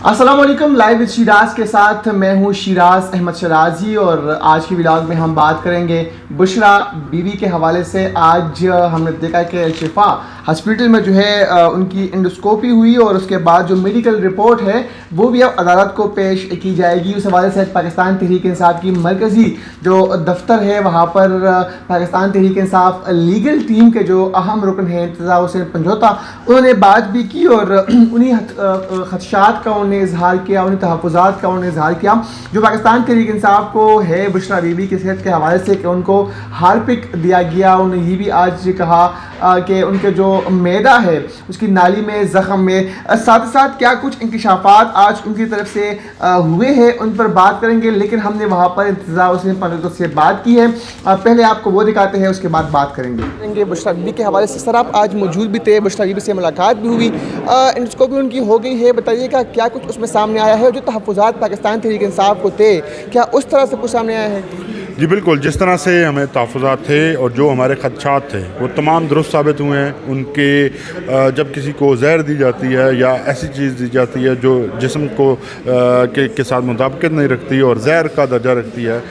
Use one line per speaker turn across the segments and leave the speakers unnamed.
अस्सलामुअलैकुम। Live with Siraj के साथ मैं हूं शिराज अहमद शराजी और आज की व्लॉग में हम बात करेंगे बुशरा बीवी के हवाले से। आज हमने देखा कि शिफा हॉस्पिटल में जो है उनकी एंडोस्कोपी हुई और उसके बाद जो मेडिकल रिपोर्ट है वो भी अब अदालत को पेश की जाएगी। उस हवाले से पाकिस्तान तहरीक इंसाफ की मरकज़ी जो दफ्तर है वहाँ पर पाकिस्तान तहरीक इंसाफ लीगल टीम के जो अहम रुकन हैं इंतज़ार हुसैन पंजोता, उन्होंने बात भी की और उन्हीं खदशात का उन्होंने इजहार किया, उन्हीं तहफ़्फ़ुज़ात का उन्होंने इजहार किया जो पाकिस्तान तहरीक इंसाफ को है बुशरा बीबी की सेहत के हवाले से कि उनको हार्पिक दिया गया। उन्होंने ये भी आज कहा कि उनके जो मैदा है उसकी नाली में ज़ख़म में साथ ही साथ क्या कुछ इंकशाफात आज उनकी तरफ से हुए हैं उन पर बात करेंगे। लेकिन हमने वहाँ पर इंतज़ार हुसैन पंजोता से बात की है, पहले आपको वो दिखाते हैं उसके बाद बात करेंगे बुशरा बीबी के हवाले से। सर आप आज मौजूद भी थे, बुशरा बीबी से मुलाकात भी हुई, एंडोस्कोपी उनकी हो गई है, बताइएगा क्या कुछ उसमें सामने आया है? जो तहफ़्फ़ुज़ात पाकिस्तान तहरीक इंसाफ को थे क्या उस तरह से कुछ सामने आया है?
जी बिल्कुल, जिस तरह से हमें तहफ़्फ़ुज़ात थे और जो हमारे ख़दशात थे वो तमाम दुरुस्त साबित हुए हैं। उनके जब किसी को ज़हर दी जाती है या ऐसी चीज़ दी जाती है जो जिस्म को के साथ मुताबिकत नहीं रखती और ज़हर का दर्जा रखती है,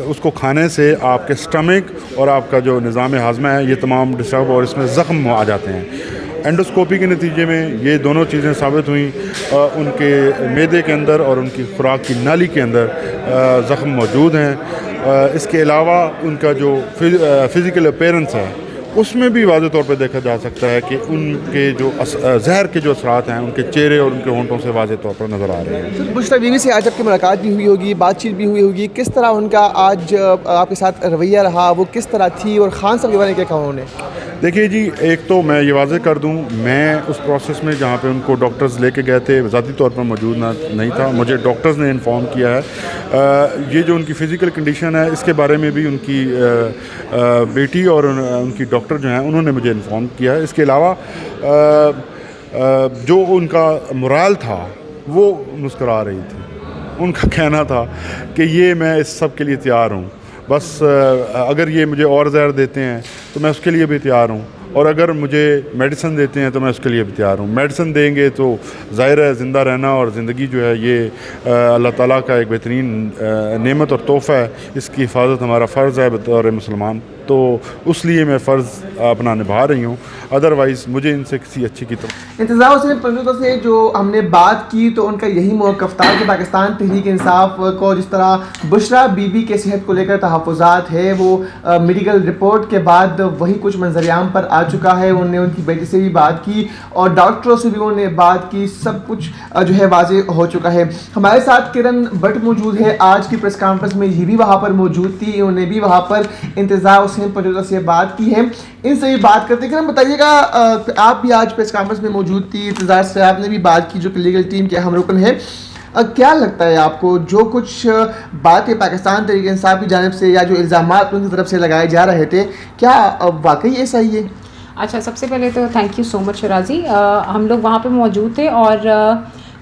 उसको खाने से आपके स्टमक और आपका जो निज़ाम हाज़मा है ये तमाम डिस्टर्ब और इसमें ज़ख़म आ जाते हैं। एंडोस्कोपी के नतीजे में ये दोनों चीज़ें साबित हुई, उनके मैदे के अंदर और उनकी खुराक की नाली के अंदर ज़ख़म मौजूद हैं। इसके अलावा उनका जो फ़िज़िकल अपीयरेंस है उसमें भी वाज़े तौर पे देखा जा सकता है कि उनके जो ज़हर के जो असरात हैं उनके चेहरे और उनके होंठों से वाज़े तौर पर नज़र आ रहे हैं।
बुशरा बीवी से आज आपकी मुलाकात भी हुई होगी, बातचीत भी हुई होगी, किस तरह उनका आज आपके साथ रवैया रहा, वो किस तरह थी और खान साहब के बारे में क्या कहा उन्होंने?
देखिए जी, एक तो मैं ये वाज़े कर दूं, मैं उस प्रोसेस में जहाँ पे उनको डॉक्टर्स लेके गए थे ज़ाती तौर पर मौजूद नहीं था। मुझे डॉक्टर्स ने इन्फॉर्म किया है। ये जो उनकी फ़िज़िकल कंडीशन है इसके बारे में भी उनकी बेटी और उनकी डॉक्टर जो हैं उन्होंने मुझे इन्फॉर्म किया है। इसके अलावा जो उनका मोराल था वो मुस्कुरा रही थी। उनका कहना था कि ये मैं इस सब के लिए तैयार हूँ, बस अगर ये मुझे और ज़हर देते हैं तो मैं उसके लिए भी तैयार हूँ, और अगर मुझे मेडिसिन देते हैं तो मैं उसके लिए भी तैयार हूँ। मेडिसिन देंगे तो ज़ाहिर है ज़िंदा रहना और ज़िंदगी जो है ये अल्लाह ताला का एक बेहतरीन नेमत और तोहफ़ा है। इसकी हिफाजत हमारा फ़र्ज़ है बतौर मुसलमान, तो उसलिए मैं फ़र्ज़ अपना निभा रही हूँ। अदरवाइज़ मुझे इनसे किसी अच्छी की तरफ
इंतज़ार हुसैन पंजोता से जो हमने बात की तो उनका यही मौक़िफ़ था कि पाकिस्तान तहरीक इंसाफ को जिस तरह बुशरा बीबी के सेहत को लेकर तहफ़्फ़ुज़ात है वो मेडिकल रिपोर्ट के बाद वही कुछ मंज़र-ए-आम पर आ चुका है। उन्होंने उनकी बेटी से भी बात की और डॉक्टरों से भी उन्होंने बात की, सब कुछ जो है वाज़ेह हो चुका है। हमारे साथ किरण भट्ट मौजूद है, आज की प्रेस कॉन्फ्रेंस में ये भी वहाँ पर मौजूद थी, उन्होंने भी वहाँ पर इंतज़ार हुसैन पंजोता से बात की है। इनसे भी बात करते हैं। बताइएगा, आप भी आज प्रेस कॉन्फ्रेंस में मौजूद थी, इंतज़ार से आपने भी बात की जो कि लीगल टीम के अहम रुकन है। क्या लगता है आपको जो कुछ बातें पाकिस्तान तहरीक इंसाफ की जानिब से या जो इल्ज़ामात उनकी तरफ से लगाए जा रहे थे क्या वाकई ये सही है?
अच्छा, सबसे पहले तो थैंक यू सो मच शराजी। हम लोग वहाँ पे मौजूद थे और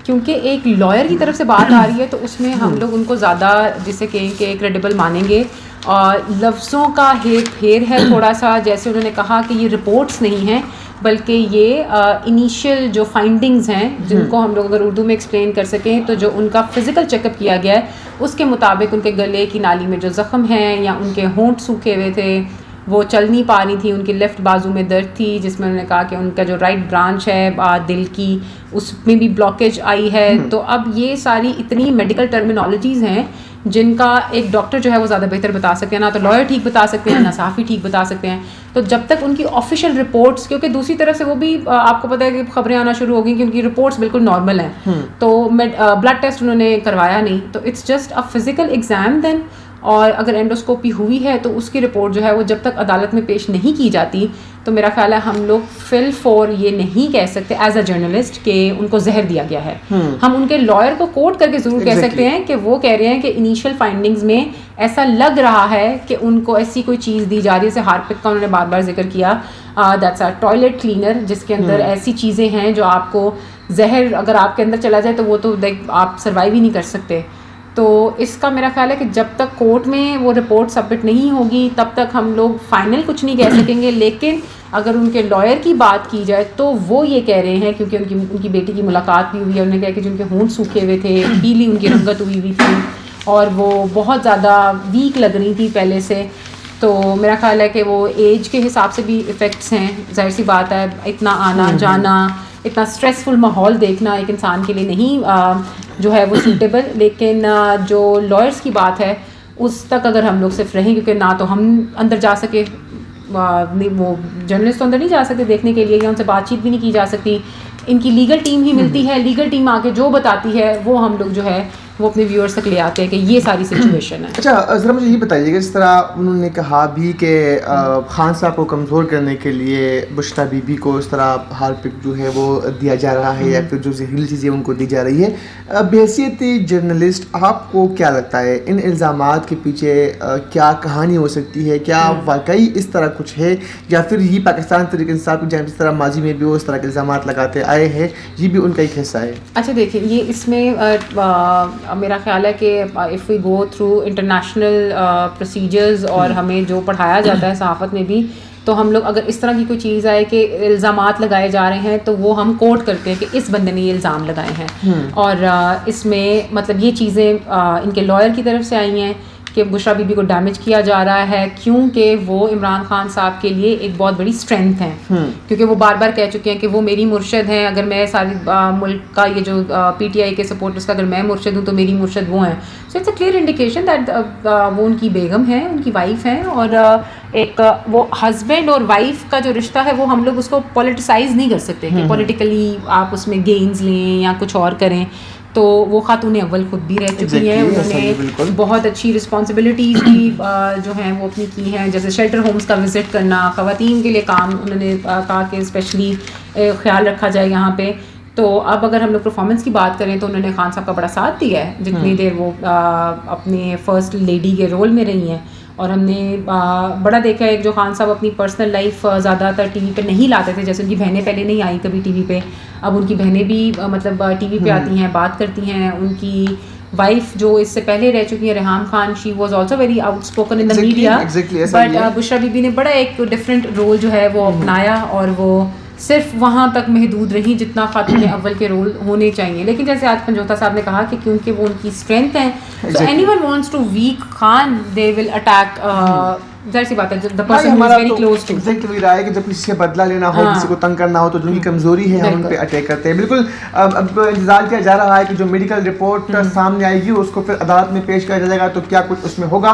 क्योंकि एक लॉयर की तरफ से बात आ रही है तो उसमें हम लोग उनको ज़्यादा जिसे कहें कि क्रेडिबल मानेंगे। और लफ्ज़ों का हेर फेर है थोड़ा सा, जैसे उन्होंने कहा कि ये रिपोर्ट्स नहीं हैं बल्कि ये इनिशियल जो फाइंडिंग्स हैं जिनको हम लोग अगर उर्दू में एक्सप्लेन कर सकें तो जो उनका फ़िज़िकल चेकअप किया गया है उसके मुताबिक उनके गले की नाली में जो ज़ख़म हैं या उनके होंठ सूखे हुए थे, वो चल नहीं पा रही थी, उनकी लेफ़्ट बाजू में दर्द थी जिसमें उन्होंने कहा कि उनका जो राइट ब्रांच है दिल की उसमें भी ब्लॉकेज आई है। तो अब ये सारी इतनी मेडिकल टर्मिनोलॉजीज़ हैं जिनका एक डॉक्टर जो है वो ज़्यादा बेहतर बता सकते हैं, ना तो लॉयर ठीक बता सकते हैं ना साफ़ी ठीक बता सकते हैं। तो जब तक उनकी ऑफिशियल रिपोर्ट्स, क्योंकि दूसरी तरफ से वो भी आपको पता है कि खबरें आना शुरू हो गई कि उनकी रिपोर्ट्स बिल्कुल नॉर्मल हैं, तो ब्लड टेस्ट उन्होंने करवाया नहीं, तो it's just a physical exam then. और अगर एंडोस्कोपी हुई है तो उसकी रिपोर्ट जो है वो जब तक अदालत में पेश नहीं की जाती तो मेरा ख्याल है हम लोग फिल फॉर ये नहीं कह सकते एज अ जर्नलिस्ट कि उनको जहर दिया गया है। हम उनके लॉयर को कोट करके ज़रूर कह सकते हैं कि वो कह रहे हैं कि इनिशियल फाइंडिंग्स में ऐसा लग रहा है कि उनको ऐसी कोई चीज़ दी जा रही है, जैसे हार्पिक का उन्होंने बार बार जिक्र किया, दैट्स अ टॉयलेट क्लीनर जिसके अंदर ऐसी चीज़ें हैं जो आपको जहर अगर आपके अंदर चला जाए तो वो तो आप सर्वाइव ही नहीं कर सकते। तो इसका मेरा ख्याल है कि जब तक कोर्ट में वो रिपोर्ट सबमिट नहीं होगी तब तक हम लोग फाइनल कुछ नहीं कह सकेंगे। लेकिन अगर उनके लॉयर की बात की जाए तो वो ये कह रहे हैं, क्योंकि उनकी बेटी की मुलाकात भी हुई है, उन्होंने कहा कि जिनके होंठ सूखे हुए थे, पीली उनकी रंगत हुई थी और वो बहुत ज़्यादा वीक लग रही थी पहले से। तो मेरा ख्याल है कि वो एज के हिसाब से भी इफ़ेक्ट्स हैं, जाहिर सी बात है, इतना आना जाना, इतना स्ट्रेसफुल माहौल देखना एक इंसान के लिए नहीं जो है वो सूटेबल। लेकिन जो लॉयर्स की बात है उस तक अगर हम लोग सिर्फ रहें, क्योंकि ना तो हम अंदर जा सके, वो जर्नलिस्ट तो अंदर नहीं जा सकते देखने के लिए, या उनसे बातचीत भी नहीं की जा सकती, इनकी लीगल टीम ही मिलती है, लीगल टीम आके जो बताती है वो हम लोग जो है वो अपने व्यूअर्स तक ले आते हैं कि ये सारी सिचुएशन है।
अच्छा, ज़रा मुझे ये बताइएगा, जिस तरह उन्होंने कहा भी कि खान साहब को कमज़ोर करने के लिए बुशरा बीबी को इस तरह हार पिक जो है वो दिया जा रहा है या फिर जो जहरीली चीज़ें उनको दी जा रही है, बहैसियत जर्नलिस्ट आपको क्या लगता है इन इल्ज़ामात के पीछे क्या कहानी हो सकती है? क्या वाकई इस तरह कुछ है या फिर ये पाकिस्तान तहरीक इंसाफ की जिस तरह माजी में भी वो इस तरह के इल्ज़ामात लगाते आए हैं, ये भी उनका एक हिस्सा है?
अच्छा देखिए, ये इसमें मेरा ख्याल है कि if we go through international procedures और हमें जो पढ़ाया जाता है सहाफ़त में भी, तो हम लोग अगर इस तरह की कोई चीज़ आए कि इल्ज़ामात लगाए जा रहे हैं तो वो हम कोट करते हैं कि इस बंदे ने ये इल्ज़ाम लगाए हैं। और इसमें मतलब ये चीज़ें इनके लॉयर की तरफ से आई हैं कि बुशरा बीबी को डैमेज किया जा रहा है क्योंकि वो इमरान खान साहब के लिए एक बहुत बड़ी स्ट्रेंथ हैं, क्योंकि वो बार बार कह चुके हैं कि वो मेरी मुर्शद हैं। अगर मैं सारी मुल्क का ये जो पीटीआई के सपोर्टर्स का अगर मैं मुर्शद हूँ तो मेरी मुर्शद वो हैं। So it's a clear indication that वो उनकी बेगम हैं, उनकी वाइफ हैं, और एक वो हस्बैंड और वाइफ का जो रिश्ता है वो हम लोग उसको पॉलिटिसाइज नहीं कर सकते कि पॉलिटिकली आप उसमें गेन्स लें या कुछ और करें। तो वो खातून अव्वल खुद भी रह चुकी हैं, उन्होंने बहुत अच्छी रिस्पॉन्सिबिलिटीज़ भी जो हैं वो अपनी की हैं, जैसे शेल्टर होम्स का विज़िट करना, ख़वातीन के लिए काम, उन्होंने कहा कि स्पेशली ख्याल रखा जाए यहाँ पे। तो अब अगर हम लोग परफॉर्मेंस की बात करें तो उन्होंने खान साहब का बड़ा साथ दिया है जितनी देर वो अपने फ़र्स्ट लेडी के रोल में रही हैं। और हमने बड़ा देखा है जो खान साहब अपनी पर्सनल लाइफ ज़्यादातर टीवी पे नहीं लाते थे, जैसे उनकी बहनें पहले नहीं आई कभी टीवी पे, अब उनकी बहनें भी मतलब टीवी पे आती हैं, बात करती हैं। उनकी वाइफ जो इससे पहले रह चुकी है Reham Khan, she was also very outspoken in the media, but Bushra Bibi ने बड़ा एक डिफरेंट रोल जो है वो अपनाया और वो सिर्फ वहाँ तक महदूद रही जितना खातून अव्वल के रोल होने चाहिए। लेकिन जैसे आज पंजोता साहब ने कहा कि क्योंकि वो उनकी स्ट्रेंथ है, so anyone wants to weaken they will attack. जाहिर सी बात है, the person who is very close to.
Exactly रहा है कि जब किसी से बदला लेना हो, किसी को तंग करना हो तो जो उनकी कमजोरी है हम उन पे अटैक करते हैं। बिल्कुल अब इंतजार किया जा रहा है कि जो मेडिकल रिपोर्ट सामने आएगी उसको फिर अदालत में पेश किया जाएगा तो क्या कुछ उसमें होगा।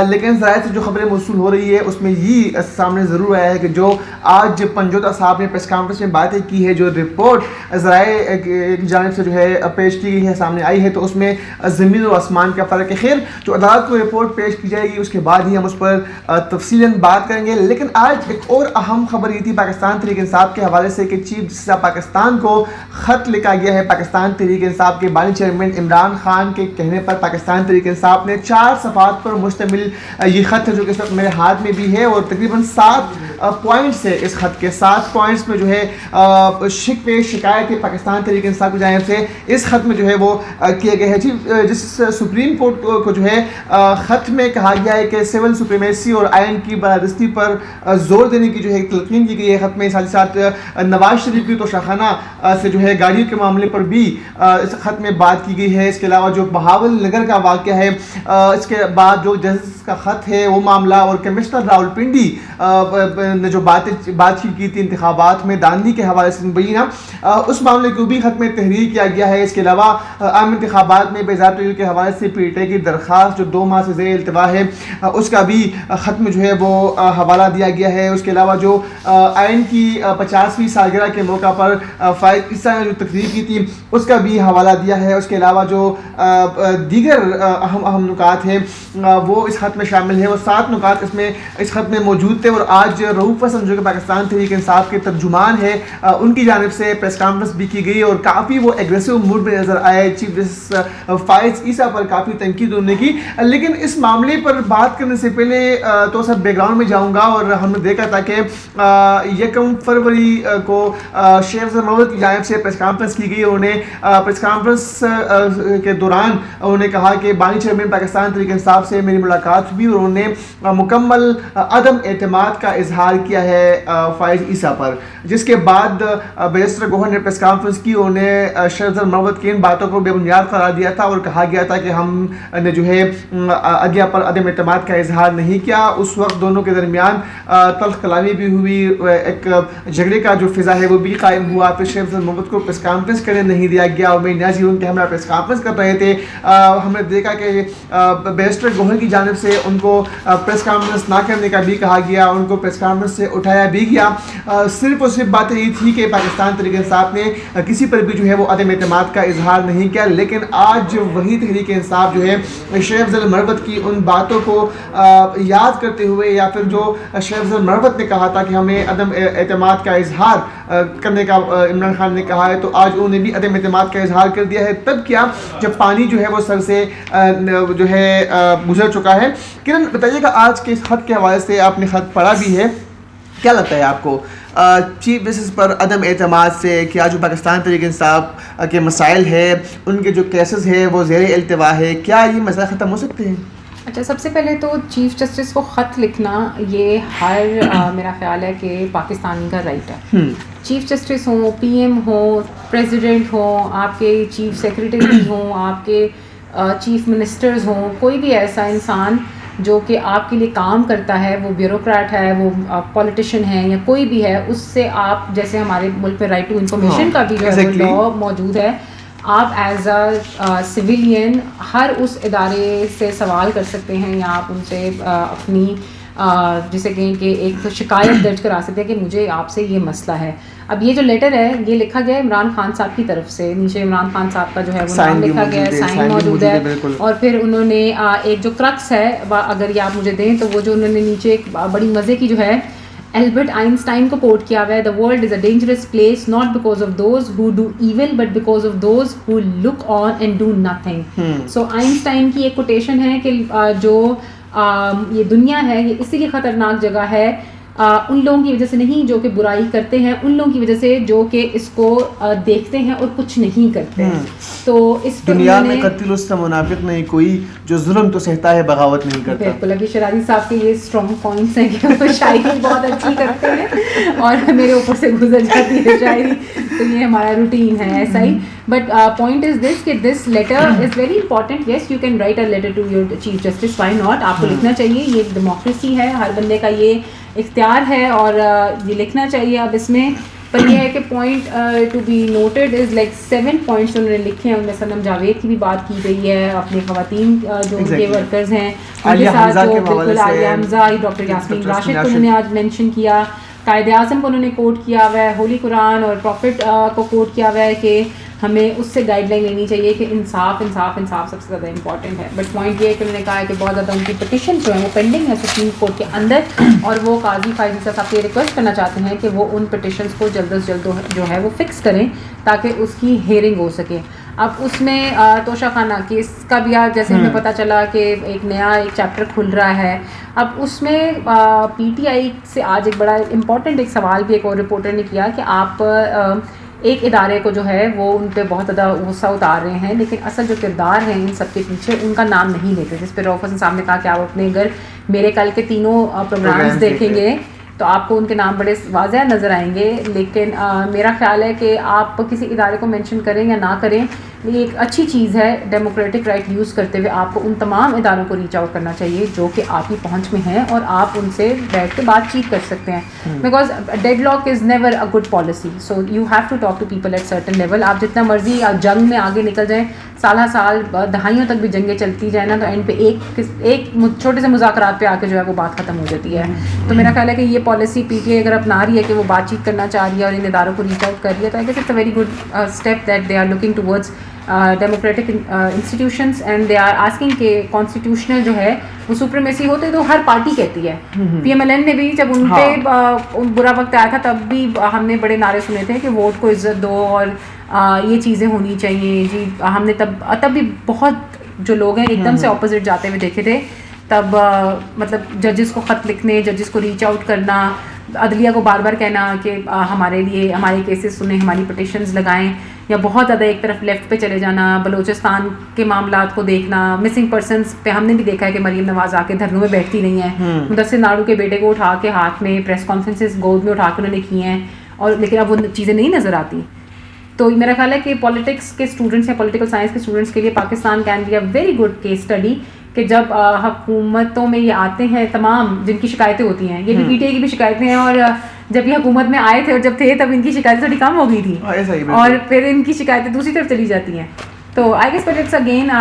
लेकिन ज़ाहिर से जो खबरें मौसूल हो रही है उसमें ये सामने ज़रूर आया है कि जो आज पंजोता साहब ने प्रेस कॉन्फ्रेंस में बातें की है, जो रिपोर्ट ज़राए की जानिब से जो है पेश की गई है, सामने आई है, तो उसमें ज़मीन और आसमान का फ़र्क है। खैर, जो अदालत को रिपोर्ट पेश की जाएगी उसके बाद ही हम उस पर तफसीलन बात करेंगे। लेकिन आज एक और अहम खबर ये थी पाकिस्तान तहरीक इंसाफ के हवाले से कि चीफ जस्टिस पाकिस्तान को ख़त लिखा गया है। पाकिस्तान तहरीक इंसाफ के बानी चेयरमैन इमरान खान के कहने पर पाकिस्तान तहरीक इंसाफ ने 4 सफ़ात पर मुश्तमिल ये ख़त है जो कि इस वक्त मेरे हाथ में भी है और तकरीबन 7 पॉइंट्स है। इस ख़त के 7 पॉइंट्स में जो है शिकवे शिकायत पाकिस्तान तहरीक इंसाफ की जानिब से इस ख़त में जो है वो किए गए हैं। चीफ जस्टिस सुप्रीम कोर्ट को जो है ख़त में कहा गया है कि सिविल सुप्रीमेसी और आयन की बरादस्ती पर जोर देने की जो है तलकीन की गई है ख़त में। साथ ही साथ नवाज शरीफ की तोशाखाना से जो है गाड़ियों के मामले पर भी इस ख़त में बात की गई है। इसके अलावा जो बहावल नगर का वाक़या है, इसके बाद जो जस्टिस का ख़त है वो मामला, और कमिश्नर रावलपिंडी ने जो बातचीत की थी इंतखाबात में दांधी के हवाले से मुबैना, उस मामले को भी ख़त में तहरीर किया गया है। इसके अलावा आम इंतखाबात में बेज़ाब्ता के हवाले से पीटीआई की दरख्वास्त जो 2 माह से ज़ेर इल्तवा है उसका भी ख़त में जो है वो हवाला दिया गया है। उसके अलावा जो आयन की 50वीं सालगिरह के मौका पर फ़ाइज़ ईसा ने जो तकरीर की थी उसका भी हवाला दिया है। उसके अलावा जो दीगर अहम नुकात हैं वो इस ख़त में शामिल है। वो 7 नुकात इसमें इस ख़त में मौजूद थे। और आज रऊफ़ हसन जो कि पाकिस्तान तहरीक इंसाफ के तर्जुमान है उनकी जानिब से प्रेस कॉन्फ्रेंस भी की गई और काफ़ी वो एग्रेसिव मूड में नज़र आए। चीफ जस्टिस फ़ाइज़ ईसा पर काफ़ी तनकीद उन्होंने की। लेकिन इस मामले पर बात करने से पहले तो सब बैकग्राउंड में जाऊंगा और हमने देखा था कि 1 फरवरी को शेख अफजल मर्वत की जानिब से प्रेस कॉन्फ्रेंस की गई। उन्होंने प्रेस कॉन्फ्रेंस के दौरान उन्होंने कहा कि बानी चेयरमैन पाकिस्तान तहरीक इंसाफ से मेरी मुलाकात हुई और उन्होंने मुकम्मल अदम एतमाद का इजहार किया है फायज ईसा पर, जिसके बाद बैरिस्टर गौहर ने प्रेस कॉन्फ्रेंस की। उन्होंने शेख अफजल मर्वत की इन बातों को बेबुनियाद करार दिया था और कहा गया था कि हमने जो है अदलिया पर अदम एतमाद का इजहार नहीं किया। उस वक्त दोनों के दरमियान तल्ख कलामी भी हुई, एक झगड़े का जो फिजा है वो भी कायम हुआ। फिर शेख अफजल मर्वत को प्रेस कॉन्फ्रेंस करने नहीं दिया गया और मैं न्याजी उनके हमरा प्रेस कॉन्फ्रेंस कर रहे थे। हमने देखा कि बैरिस्टर गौहर की जानिब से उनको प्रेस कॉन्फ्रेंस ना करने का भी कहा गया, उनको प्रेस कॉन्फ्रेंस से उठाया भी गया। सिर्फ और सिर्फ बात यही थी कि पाकिस्तान तहरीक इंसाफ ने किसी पर भी जो है वो अदम एतमाद का इजहार नहीं किया। लेकिन आज वही तहरीक इंसाफ जो है शेख अफजल मर्वत की उन बातों को याद करते हुए, या फिर जो शेख अफजल मर्वत ने कहा था कि हमें अदम एतमाद का इजहार करने का इमरान खान ने कहा है, तो आज उन्होंने भी अदम एतमाद का इजहार कर दिया है। तब क्या, जब पानी जो है वो सर से जो है गुजर चुका है। किरण, बताइएगा आज के इस खत के हवाले से, आपने खत पढ़ा भी है, क्या लगता है आपको चीफ जस्टिस पर अदम एतमाद से क्या जो पाकिस्तान तहरीक इंसाफ के मसाइल है, उनके जो केसेस है वो ज़ेर इल्तिवा है, क्या ये मसला ख़त्म हो सकते हैं?
अच्छा, सबसे पहले तो चीफ जस्टिस को ख़त लिखना ये हर मेरा ख्याल है कि पाकिस्तानी का राइट है। चीफ जस्टिस हो, पीएम हो, प्रेसिडेंट हो, आपके चीफ सेक्रेटरी हो, आपके चीफ मिनिस्टर्स हो, कोई भी ऐसा इंसान जो कि आपके लिए काम करता है, वो ब्यूरोक्रेट है, वो पॉलिटिशियन है या कोई भी है, उससे आप, जैसे हमारे मुल्क में राइट टू इंफॉर्मेशन का भी जो है वो लॉ मौजूद है, आप एज अ सिविलियन हर उस इदारे से सवाल कर सकते हैं या आप उनसे अपनी जिसे कहें कि एक तो शिकायत दर्ज करा सकते हैं कि मुझे आपसे ये मसला है। अब ये जो लेटर है ये लिखा गया है इमरान खान साहब की तरफ से, नीचे इमरान खान साहब का जो है वो नाम लिखा गया है, साइन मौजूद है। और फिर उन्होंने एक जो क्रक्स है, अगर ये आप मुझे दें, तो वो जो उन्होंने नीचे एक बड़ी मज़े की जो है एल्बर्ट आइंस्टाइन को कोट किया हुआ है, the world is a dangerous place not because of those who do evil but because of those who look on and do nothing. So Einstein की एक कोटेशन है कि जो ये दुनिया है ये इसीलिए ख़तरनाक जगह है उन लोगों की वजह से नहीं जो कि बुराई करते हैं, उन लोगों की वजह से जो कि इसको देखते हैं और कुछ नहीं करते हैं। तो इस
दुनिया में कत्ल उसका मुनाफिक नहीं कोई जो जुल्म तो सहता है बगावत नहीं करता।
बिल्कुल, अभी शराजी साहब के ये स्ट्रॉन्ग पॉइंट्स हैं कि वो शायरी बहुत अच्छी करते हैं और मेरे ऊपर से गुजर जाती है शायरी, तो ये हमारा रूटीन है ऐसा ही। बट पॉइंट इज दिस कि this letter is very important. Yes, you can write a letter to your chief justice, why not, आपको लिखना चाहिए, ये डेमोक्रेसी है, हर बंदे का ये इख्तियार है और ये लिखना चाहिए। अब इसमें पर यह है कि point to be noted is like 7 points उन्होंने लिखे हैं, उनमें सनम जावेद की भी बात की गई है, अपनी ख़वातीन जो उनके वर्कर्स हैं उनके साथ, जो बिल्कुल आलिया हमजा, डॉक्टर यास्मीन राशिद को उन्होंने आज मेंशन किया, कायदे आज़म को उन्होंने कोट किया हुआ है, होली कुरान और प्रॉफिट को कोट किया हुआ है कि हमें उससे गाइडलाइन लेनी चाहिए कि इंसाफ इंसाफ इंसाफ सबसे ज़्यादा इंपॉर्टेंट है। बट पॉइंट ये है कि उन्होंने कहा है कि बहुत ज़्यादा उनकी पिटिशन जो है वो पेंडिंग है सुप्रीम कोर्ट के अंदर और वो काजी फायज ईसा साहब से रिक्वेस्ट करना चाहते हैं कि वो उन पिटिशंस को जल्द से जल्द जो है वो फिक्स करें ताकि उसकी हेयरिंग हो सके। अब उसमें तोशा खाना केस का भी आज जैसे हमें पता चला कि एक नया एक चैप्टर खुल रहा है। अब उसमें पीटीआई से आज एक बड़ा इंपॉर्टेंट एक सवाल भी एक और रिपोर्टर ने किया कि आप एक इदारे को जो है वो उन पर बहुत ज़्यादा गुस्सा उतार रहे हैं, लेकिन असल जो किरदार हैं इन सब के पीछे उनका नाम नहीं लेते। जिस पर रऊफ हसन साहब ने कहा कि आप अपने अगर मेरे कल के तीनों प्रोग्राम्स देखेंगे तो आपको उनके नाम बड़े वाज़ह नज़र आएंगे, लेकिन मेरा ख्याल है कि आप किसी इदारे को मेंशन करें या ना करें, ये एक अच्छी चीज़ है। डेमोक्रेटिक राइट यूज़ करते हुए आपको उन तमाम इदारों को रीच आउट करना चाहिए जो कि आपकी पहुंच में हैं और आप उनसे बैठ के बातचीत कर सकते हैं, because deadlock is never a good policy. So you have to talk to people at certain level. आप जितना मर्जी जंग में आगे निकल जाएँ, साल दहाइयों तक भी जंगें चलती जाए ना, तो एंड पे एक छोटे से मुज़ाकरात पे आके जो है वो बात ख़त्म हो जाती है। तो मेरा ख्याल है कि ये पॉलिसी पीटीआई अगर अपना रही है कि वो बातचीत करना चाह रही है और इन इदारों को रीच आउट कर रही है, तो I guess it's a very good step that they are looking towards democratic institutions and they are asking के कॉन्स्टिट्यूशनल जो है वो सुप्रीमेसी होते तो हर पार्टी कहती है। पीएमएलएन ने भी जब उन पे बुरा वक्त आया था तब भी हमने बड़े नारे सुने थे कि वोट को इज्जत दो और ये चीज़ें होनी चाहिए जी। हमने तब भी बहुत जो लोग हैं एकदम से ऑपोजिट जाते हुए देखे थे। तब मतलब जजेस को ख़त लिखने, जजेस को रीच आउट करना, अदलिया को बार बार कहना कि हमारे लिए हमारे केसेस सुने, हमारी पटिशन्स लगाएं, या बहुत ज़्यादा एक तरफ लेफ़्ट पे चले जाना, बलूचिस्तान के मामलात को देखना, मिसिंग पर्सनस पे हमने भी देखा है कि मरीम नवाज़ आके धरनों में बैठती नहीं है, मुदस्सिर नाडू के बेटे को उठा के हाथ में प्रेस कॉन्फ्रेंसेस गोद में उठा के उन्होंने की हैं, और लेकिन अब वो चीज़ें नहीं नज़र आती। तो मेरा ख्याल है कि पॉलिटिक्स के स्टूडेंट्स या पॉलिटिकल साइंस के स्टूडेंट्स के लिए Pakistan can be a very good case study कि जब हुकूमतों में ये आते हैं तमाम जिनकी शिकायतें होती हैं, ये भी पीटीआई की भी शिकायतें हैं, और जब ये हुकूमत में आए थे और जब थे तब इनकी शिकायतें थोड़ी कम हो गई थी और फिर इनकी शिकायतें दूसरी तरफ चली जाती हैं। तो I guess but it's again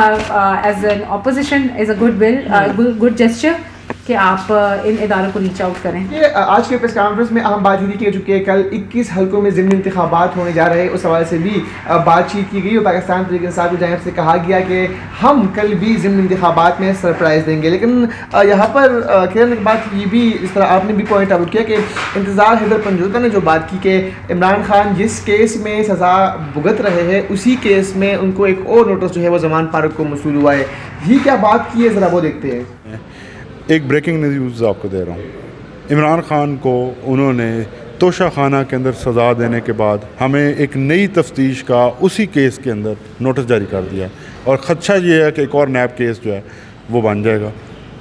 as an opposition is a good will, good gesture कि आप इन इदारों को रीच आउट करें।
ये आज के प्रेस कॉन्फ्रेंस में अहम बात ये की चुकी है, कल 21 हल्कों में ज़िमनी इंतखाबात होने जा रहे हैं, उस हवाले से भी बातचीत की गई और पाकिस्तान तहरीक इंसाफ की जानिब से कहा गया कि हम कल भी ज़िमनी इंतखाबात में सरप्राइज़ देंगे। लेकिन यहाँ पर कहने की बात ये भी, इस तरह आपने भी पॉइंट आउट किया कि इंतज़ार हैदर पंजोता ने जो बात की कि इमरान खान जिस केस में सज़ा भुगत रहे हैं उसी केस में उनको एक और नोटिस जो है वो ज़मान फारूक को मौसूल हुआ है, ये क्या बात की है, ज़रा वो देखते हैं।
एक ब्रेकिंग न्यूज़ आपको दे रहा हूँ। इमरान खान को उन्होंने तोशा खाना के अंदर सज़ा देने के बाद हमें एक नई तफ्तीश का उसी केस के अंदर नोटिस जारी कर दिया, और खदशा ये है कि एक और नैब केस जो है वो बन जाएगा।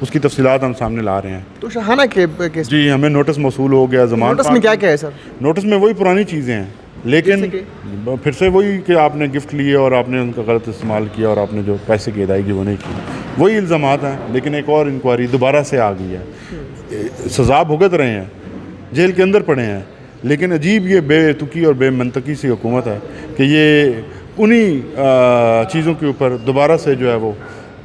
उसकी तफसीलात हम सामने ला रहे हैं।
तो शाहाना के केस
जी, हमें नोटिस मौसूल हो गया। ज़मान
नोटिस में क्या क्या है सर?
नोटिस में वही पुरानी चीज़ें हैं, लेकिन फिर से वही कि आपने गिफ्ट लिए और आपने उनका गलत इस्तेमाल किया और आपने जो पैसे की अदायगी वो नहीं की, वही इल्ज़ामात हैं। लेकिन एक और इंक्वायरी दोबारा से आ गई है, सज़ा भुगत रहे हैं, जेल के अंदर पड़े हैं, लेकिन अजीब ये बेतुकी और बेमंतकी सी हुकूमत है कि ये उन्हीं चीज़ों के ऊपर दोबारा से जो है वो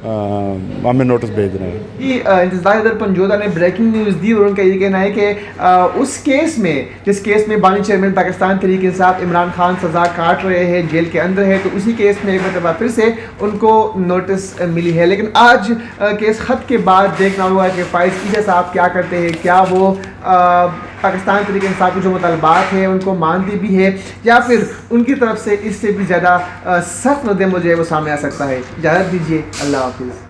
हमें नोटिस भेज रहे हैं।
कि इंतज़ार हैदर पंजोता ने ब्रेकिंग न्यूज़ दी और उनका ये कहना है कि उस केस में, जिस केस में बानी चेयरमैन पाकिस्तान तहरीक इंसाफ इमरान खान सज़ा काट रहे हैं, जेल के अंदर है, तो उसी केस में एक मरतबा फिर से उनको नोटिस मिली है। लेकिन आज केस ख़त के बाद देखना हुआ है कि फ़ाइज़ ईसा साहब क्या करते हैं, क्या वो पाकिस्तान तहरीक इंसाफ के जो मुतालबात हैं उनको मानती भी है, या फिर उनकी तरफ से इससे भी ज़्यादा सख्त रद्द-ए-अमल जो है वो सामने आ सकता है। इजाज़त दीजिए, अल्लाह हाफ़िज़।